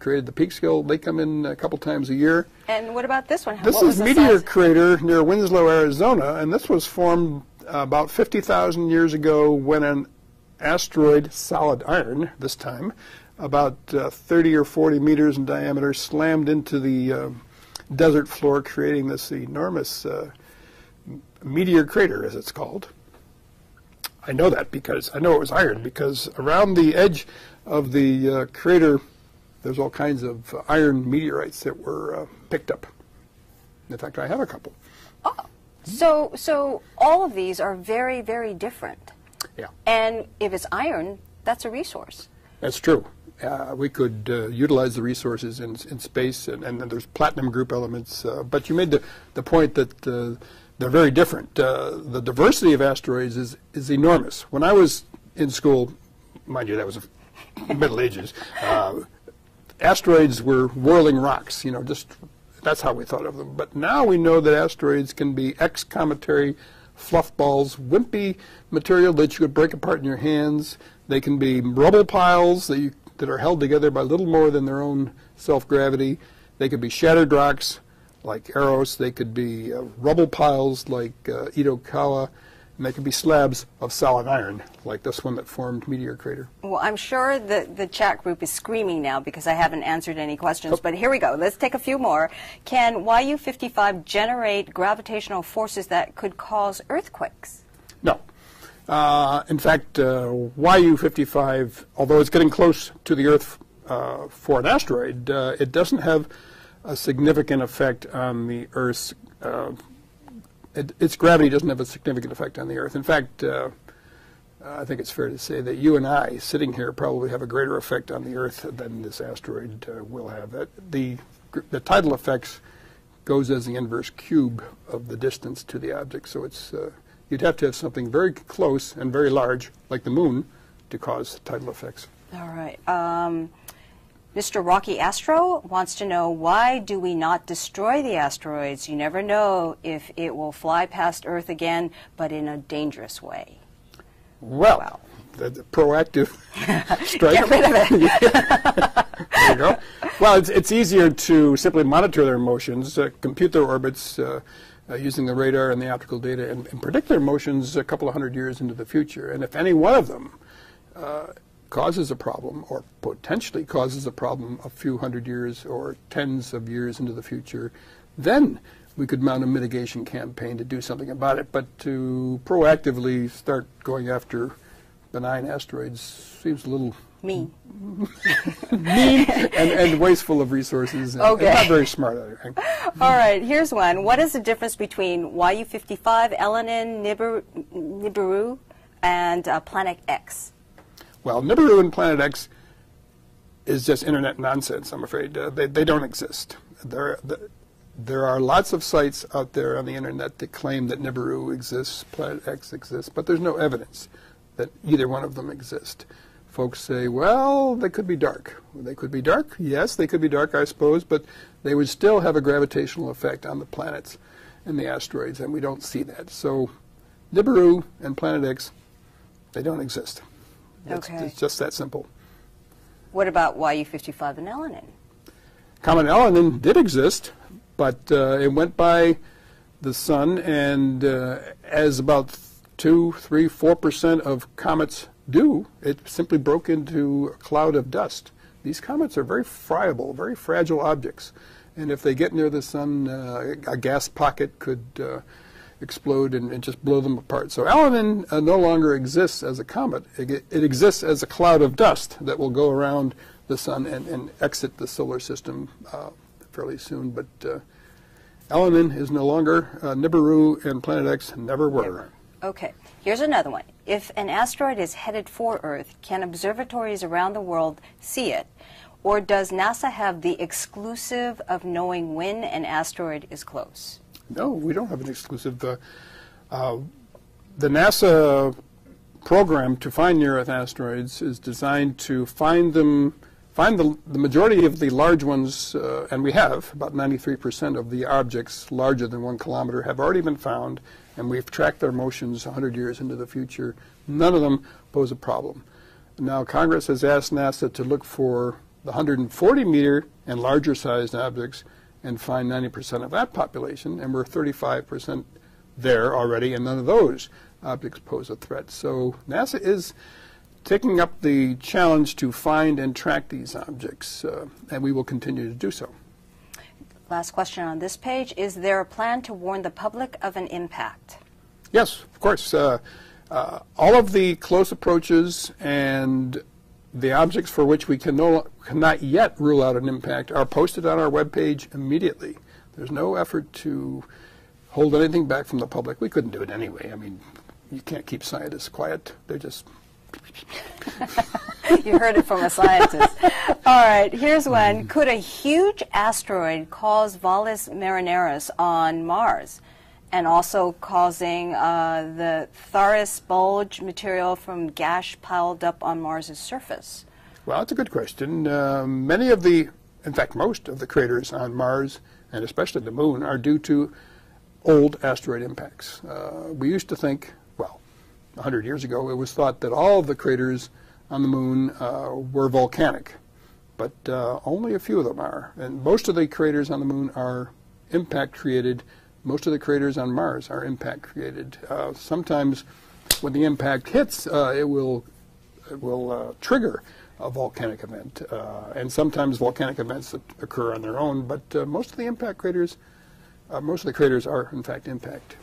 created the Peekskill, they come in a couple times a year. And what about this one? This is Meteor Crater near Winslow, Arizona, and this was formed about 50,000 years ago when an asteroid, solid iron this time, about 30 or 40 meters in diameter, slammed into the desert floor, creating this enormous meteor crater, as it's called. I know that because I know it was iron, because around the edge of the crater, there's all kinds of iron meteorites that were picked up. In fact, I have a couple. Oh, so all of these are very, very different. Yeah. And if it's iron, that's a resource. That's true. We could utilize the resources in space, and then there's platinum group elements. But you made the point that they're very different. The diversity of asteroids is enormous. When I was in school, mind you, that was the Middle Ages, asteroids were whirling rocks, just that's how we thought of them. But now we know that asteroids can be ex-cometary fluff balls, wimpy material that you could break apart in your hands. They can be rubble piles that are held together by little more than their own self-gravity. They could be shattered rocks, like Eros. They could be rubble piles like Itokawa, and they could be slabs of solid iron, like this one that formed Meteor Crater. Well, I'm sure the chat group is screaming now because I haven't answered any questions, but here we go. Let's take a few more. Can YU55 generate gravitational forces that could cause earthquakes? No. In fact, YU55, although it's getting close to the Earth for an asteroid, it doesn't have a significant effect on the Earth's its gravity doesn't have a significant effect on the Earth. In fact, I think it's fair to say that you and I, sitting here, probably have a greater effect on the Earth than this asteroid will have. The tidal effects goes as the inverse cube of the distance to the object, so it's you'd have to have something very close and very large, like the Moon, to cause tidal effects. All right. Mr. Rocky Astro wants to know, why do we not destroy the asteroids? You never know if it will fly past Earth again, but in a dangerous way. Well, the proactive strike. Get rid of it. There you go. Well, it's easier to simply monitor their motions, compute their orbits using the radar and the optical data, and predict their motions a couple of hundred years into the future. And if any one of them causes a problem, or potentially causes a problem a few hundred years or tens of years into the future, then we could mount a mitigation campaign to do something about it. But to proactively start going after benign asteroids seems a little mean and wasteful of resources, and, okay. and not very smart, I think. All right, here's one. What is the difference between YU55, Elenin, Nibiru, and Planet X? Well, Nibiru and Planet X is just internet nonsense, I'm afraid. They don't exist. There are lots of sites out there on the internet that claim that Nibiru exists, Planet X exists, but there's no evidence that either one of them exist. Folks say, well, they could be dark. They could be dark? Yes, they could be dark, I suppose, but they would still have a gravitational effect on the planets and the asteroids, and we don't see that. So Nibiru and Planet X, they don't exist. It's just that simple. What about YU55 and Elenin? Comet Elenin did exist, but it went by the sun, and as about 2, 3, 4% of comets do, it simply broke into a cloud of dust. These comets are very friable, very fragile objects, and if they get near the sun, a gas pocket could explode and just blow them apart. So Elenin no longer exists as a comet. It exists as a cloud of dust that will go around the sun and exit the solar system fairly soon. But Elenin is no longer. Nibiru and Planet X never were. Okay, here's another one. If an asteroid is headed for Earth, can observatories around the world see it? Or does NASA have the exclusive of knowing when an asteroid is close? No, we don't have an exclusive. The NASA program to find near-Earth asteroids is designed to find the majority of the large ones, and we have about 93% of the objects larger than 1 kilometer have already been found, and we've tracked their motions 100 years into the future. None of them pose a problem. Now, Congress has asked NASA to look for the 140-meter and larger-sized objects and find 90% of that population, and we're 35% there already, and none of those objects pose a threat. So NASA is taking up the challenge to find and track these objects, and we will continue to do so. Last question on this page. Is there a plan to warn the public of an impact? Yes, of course. All of the close approaches and the objects for which we cannot yet rule out an impact are posted on our webpage immediately. There's no effort to hold anything back from the public. We couldn't do it anyway. I mean, you can't keep scientists quiet. They're just... You heard it from a scientist. All right, here's one. Could a huge asteroid cause Valles Marineris on Mars, and also causing the Tharys bulge material from gas piled up on Mars's surface? Well, it's a good question. Many of the, in fact, most of the craters on Mars, and especially the Moon, are due to old asteroid impacts. We used to think, well, 100 years ago, it was thought that all of the craters on the Moon were volcanic, but only a few of them are. And most of the craters on the Moon are impact created. Most of the craters on Mars are impact created. Sometimes when the impact hits, it will trigger a volcanic event, and sometimes volcanic events that occur on their own. But most of the craters are in fact impact.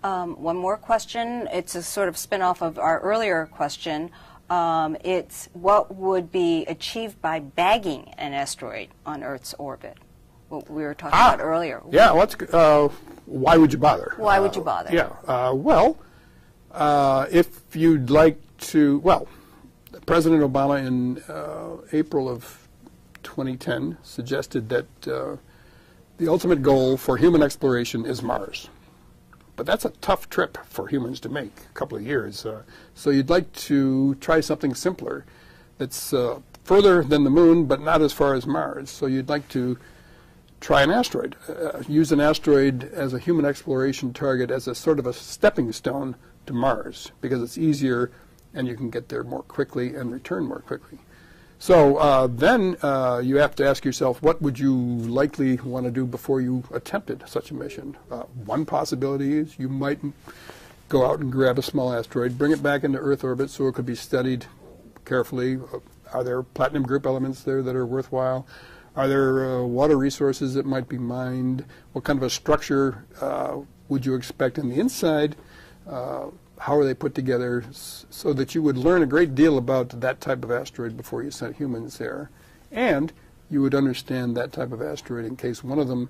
One more question. It's a sort of spin-off of our earlier question. It's what would be achieved by bagging an asteroid on Earth's orbit? What we were talking about earlier. Yeah, why would you bother? Why would you bother? If you'd like to, President Obama in April of 2010 suggested that the ultimate goal for human exploration is Mars. But that's a tough trip for humans to make, a couple of years. So you'd like to try something simpler that's further than the moon, but not as far as Mars. So you'd like to try an asteroid, use an asteroid as a human exploration target as a sort of a stepping stone to Mars, because it's easier and you can get there more quickly and return more quickly. So then you have to ask yourself, what would you likely want to do before you attempted such a mission? One possibility is you might go out and grab a small asteroid, bring it back into Earth orbit so it could be studied carefully. Are there platinum group elements there that are worthwhile? Are there water resources that might be mined? What kind of a structure would you expect in the inside? How are they put together, so that you would learn a great deal about that type of asteroid before you sent humans there. And you would understand that type of asteroid in case one of them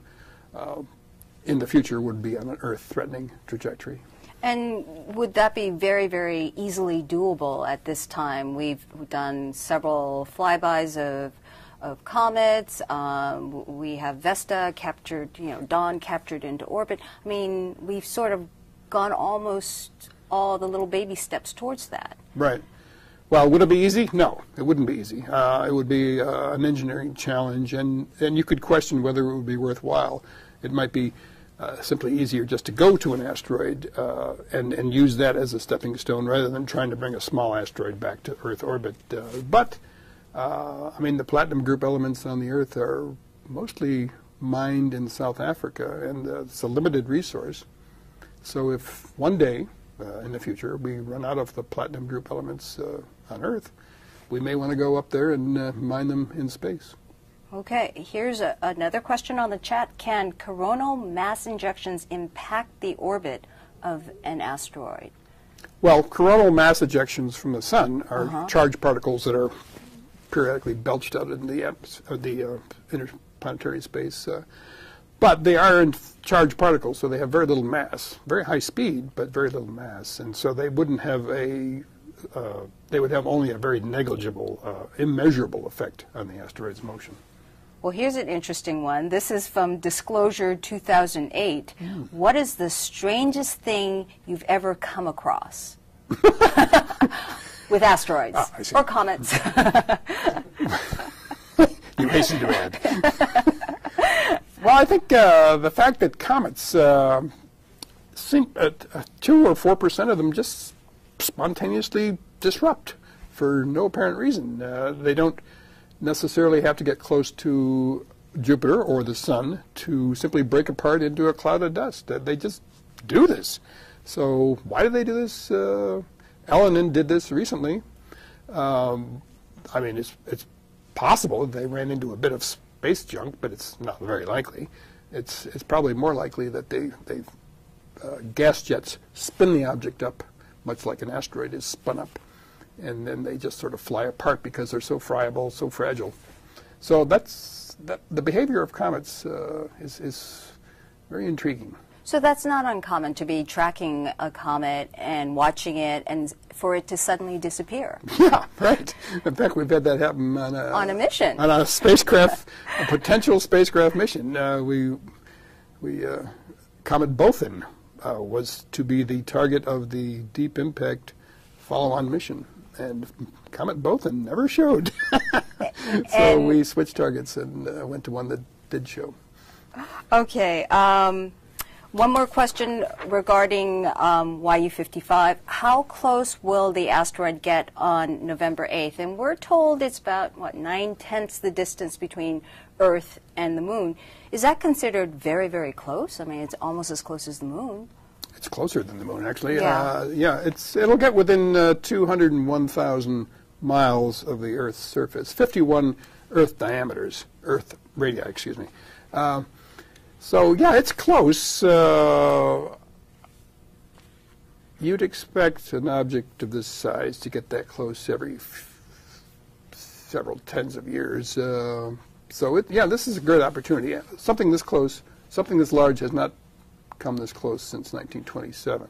in the future would be on an Earth-threatening trajectory. And would that be very, very easily doable at this time? We've done several flybys of comets. We have Vesta captured, Dawn captured into orbit. I mean, we've sort of gone almost all the little baby steps towards that. Right. Well, would it be easy? No, it wouldn't be easy. It would be an engineering challenge, and you could question whether it would be worthwhile. It might be simply easier just to go to an asteroid and use that as a stepping stone rather than trying to bring a small asteroid back to Earth orbit. But I mean, the platinum group elements on the Earth are mostly mined in South Africa, and it's a limited resource. So if one day in the future we run out of the platinum group elements on Earth, we may want to go up there and mine them in space. Okay, here's another question on the chat. Can coronal mass injections impact the orbit of an asteroid? Well, coronal mass ejections from the sun are charged particles that are periodically belched out in the interplanetary space. But they are charged particles, so they have very little mass, very high speed, but very little mass, and so they wouldn't have they would have only a very negligible, immeasurable effect on the asteroid's motion. Well, here's an interesting one. This is from Disclosure 2008. What is the strangest thing you've ever come across with asteroids or comets? You hasten to add. Well, I think the fact that comets seem 2 or 4% of them just spontaneously disrupt for no apparent reason. They don't necessarily have to get close to Jupiter or the sun to simply break apart into a cloud of dust. They just do this. So why do they do this? Elenin did this recently. I mean, it's possible they ran into a bit of space junk, but it's not very likely. It's probably more likely that they gas jets spin the object up, much like an asteroid is spun up, and then they just sort of fly apart because they're so friable, so fragile. So the behavior of comets is very intriguing. So that's not uncommon to be tracking a comet and watching it and for it to suddenly disappear. Yeah, right. In fact, we've had that happen on a mission. On a spacecraft, a potential spacecraft mission. Comet Bothan was to be the target of the Deep Impact follow-on mission. And Comet Bothan never showed. So we switched targets and went to one that did show. Okay. One more question regarding YU55. How close will the asteroid get on November 8th? And we're told it's about, what, 9/10 the distance between Earth and the Moon. Is that considered very, very close? I mean, it's almost as close as the Moon. It's closer than the Moon, actually. Yeah. It'll get within 201,000 miles of the Earth's surface, 51 Earth diameters, Earth radii, excuse me. So, yeah, it's close. You'd expect an object of this size to get that close every several tens of years. This is a great opportunity. Something this close, something this large has not come this close since 1927.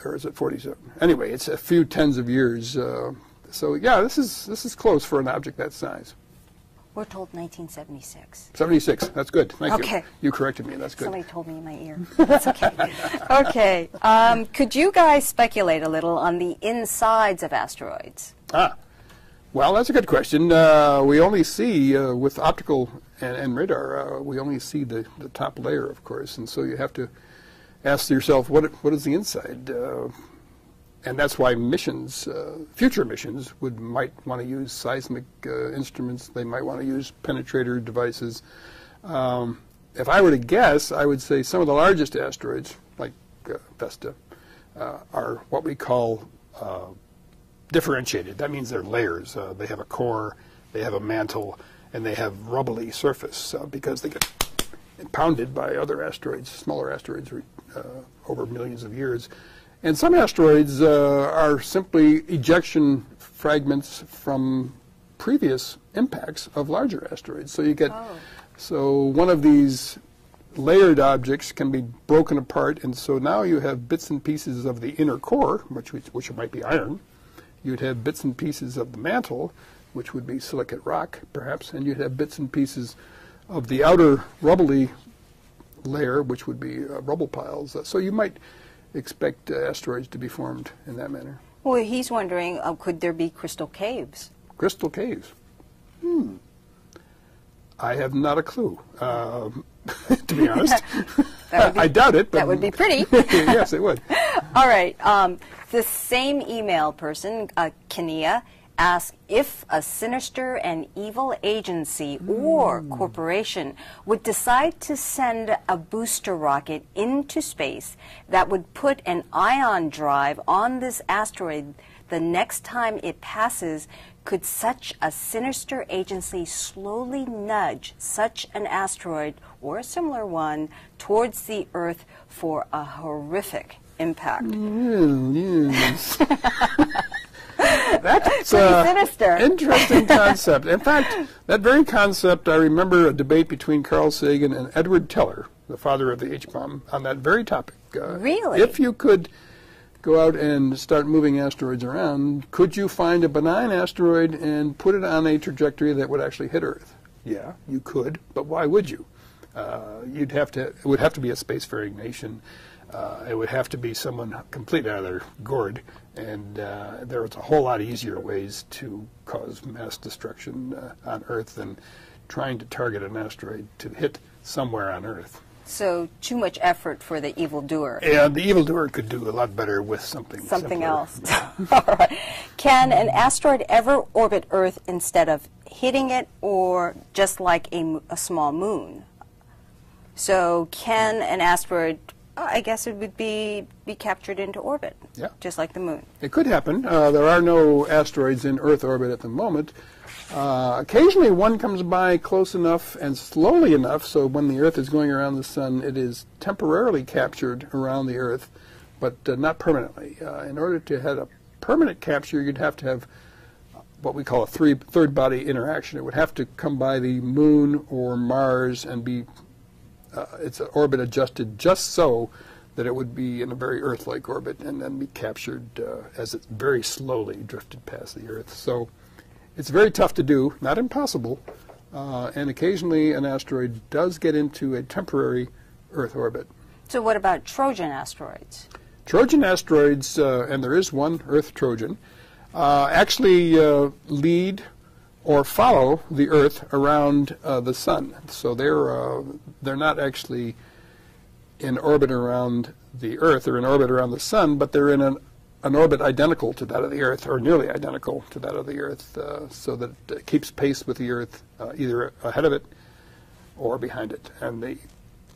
Or is it 47? Anyway, it's a few tens of years. This is close for an object that size. We're told 1976. 76. That's good. Thank you. Okay. You corrected me. That's good. Somebody told me in my ear. That's okay. Okay. Could you guys speculate a little on the insides of asteroids? Well, that's a good question. We only see, with optical and radar, we only see the top layer, of course, and so you have to ask yourself, what is the inside? And that's why missions, future missions, might want to use seismic instruments. They might want to use penetrator devices. If I were to guess, I would say some of the largest asteroids, like Vesta, are what we call differentiated. That means they're layers. They have a core, they have a mantle, and they have rubbly surface because they get pounded by other asteroids, smaller asteroids, over millions of years. And some asteroids are simply ejection fragments from previous impacts of larger asteroids. So you get, so one of these layered objects can be broken apart, and so now you have bits and pieces of the inner core, which might be iron. You'd have bits and pieces of the mantle, which would be silicate rock, perhaps, and you'd have bits and pieces of the outer rubbly layer, which would be rubble piles. So you might expect asteroids to be formed in that manner. Well, he's wondering, could there be crystal caves? Crystal caves? I have not a clue, to be honest. I doubt it. But that would be pretty. Yes, it would. All right. The same email person, Kenia, asked if a sinister and evil agency or corporation would decide to send a booster rocket into space that would put an ion drive on this asteroid the next time it passes, could such a sinister agency slowly nudge such an asteroid or a similar one towards the Earth for a horrific impact? Yes. That's sinister. Interesting concept. In fact, that very concept, I remember a debate between Carl Sagan and Edward Teller, the father of the H-bomb, on that very topic. Really? If you could go out and start moving asteroids around, could you find a benign asteroid and put it on a trajectory that would actually hit Earth? Yeah, you could, but why would you? It would have to be a spacefaring nation. It would have to be someone completely out of their gourd, and there was a whole lot easier ways to cause mass destruction on Earth than trying to target an asteroid to hit somewhere on Earth. So too much effort for the evildoer. Yeah, the evildoer could do a lot better with something else. All right. Can an asteroid ever orbit Earth instead of hitting it, or just like a small moon? So can an asteroid, I guess it would be captured into orbit, just like the moon? It could happen. There are no asteroids in Earth orbit at the moment. Occasionally one comes by close enough and slowly enough so when the Earth is going around the Sun, it is temporarily captured around the Earth, but not permanently. In order to have a permanent capture, you'd have to have what we call a third body interaction. It would have to come by the Moon or Mars and be its orbit adjusted just so that it would be in a very Earth-like orbit and then be captured as it very slowly drifted past the Earth. So it's very tough to do, not impossible, and occasionally an asteroid does get into a temporary Earth orbit. So what about Trojan asteroids? Trojan asteroids, and there is one, Earth Trojan, actually lead or follow the Earth around the Sun. So they're not actually in orbit around the Earth or in orbit around the Sun, but they're in an orbit identical to that of the Earth, or nearly identical to that of the Earth, so that it keeps pace with the Earth either ahead of it or behind it. And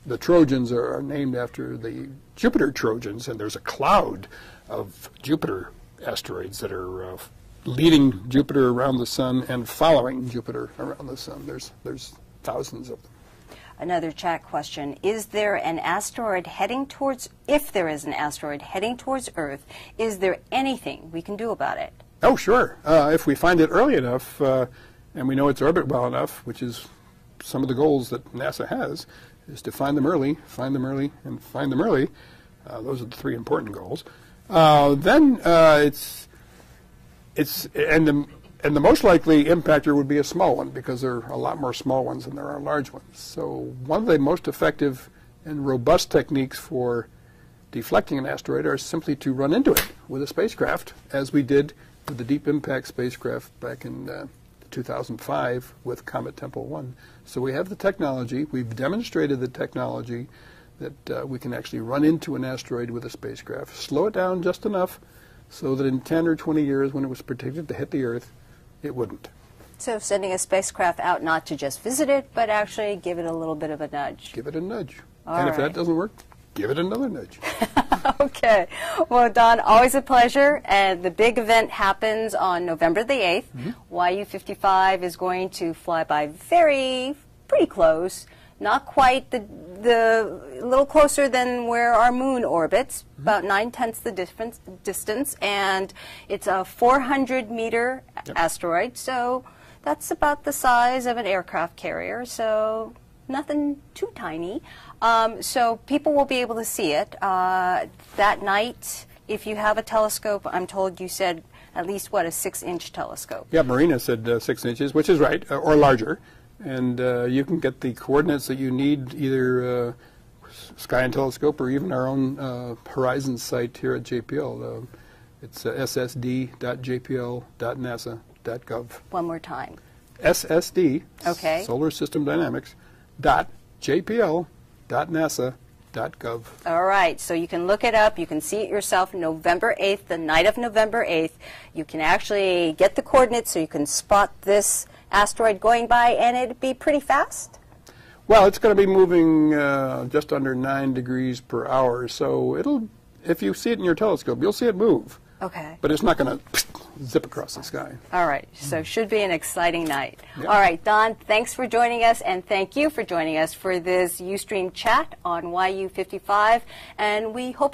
the Trojans are named after the Jupiter Trojans, and there's a cloud of Jupiter asteroids that are leading Jupiter around the Sun and following Jupiter around the Sun. There's thousands of them. Another chat question, is there an asteroid heading towards, if there is an asteroid heading towards Earth, is there anything we can do about it? Oh, sure. If we find it early enough, and we know its orbit well enough, which is some of the goals that NASA has, is to find them early, and find them early. Those are the three important goals. Then and the most likely impactor would be a small one, because there are a lot more small ones than there are large ones. So one of the most effective and robust techniques for deflecting an asteroid are simply to run into it with a spacecraft, as we did with the Deep Impact spacecraft back in 2005 with Comet Tempel 1. So we have the technology, we've demonstrated the technology that we can actually run into an asteroid with a spacecraft, slow it down just enough so that in 10 or 20 years, when it was predicted to hit the Earth, it wouldn't. So sending a spacecraft out not to just visit it, but actually give it a little bit of a nudge. Give it a nudge. All and right. if that doesn't work, give it another nudge. Okay. Well, Don, always a pleasure. And the big event happens on November the 8th. YU55 is going to fly by pretty close. Not quite the little closer than where our moon orbits, about 9/10 the distance, and it's a 400-meter asteroid, so that's about the size of an aircraft carrier, so nothing too tiny. So people will be able to see it that night. If you have a telescope, I'm told you said at least, what, a 6-inch telescope? Yeah, Marina said 6 inches, which is right, or larger. And you can get the coordinates that you need, either Sky and Telescope or even our own Horizon site here at JPL. It's ssd.jpl.nasa.gov. One more time. SSD, okay. Solar System Dynamics, .jpl.nasa.gov. All right, so you can look it up. You can see it yourself November 8th, the night of November 8th. You can actually get the coordinates so you can spot this asteroid going by, and it'd be pretty fast? Well, it's going to be moving just under 9 degrees per hour, so if you see it in your telescope, you'll see it move. Okay. But it's not going to zip across the sky. All right, so should be an exciting night. Yep. All right, Don, thanks for joining us, and thank you for joining us for this Ustream chat on YU55, and we hope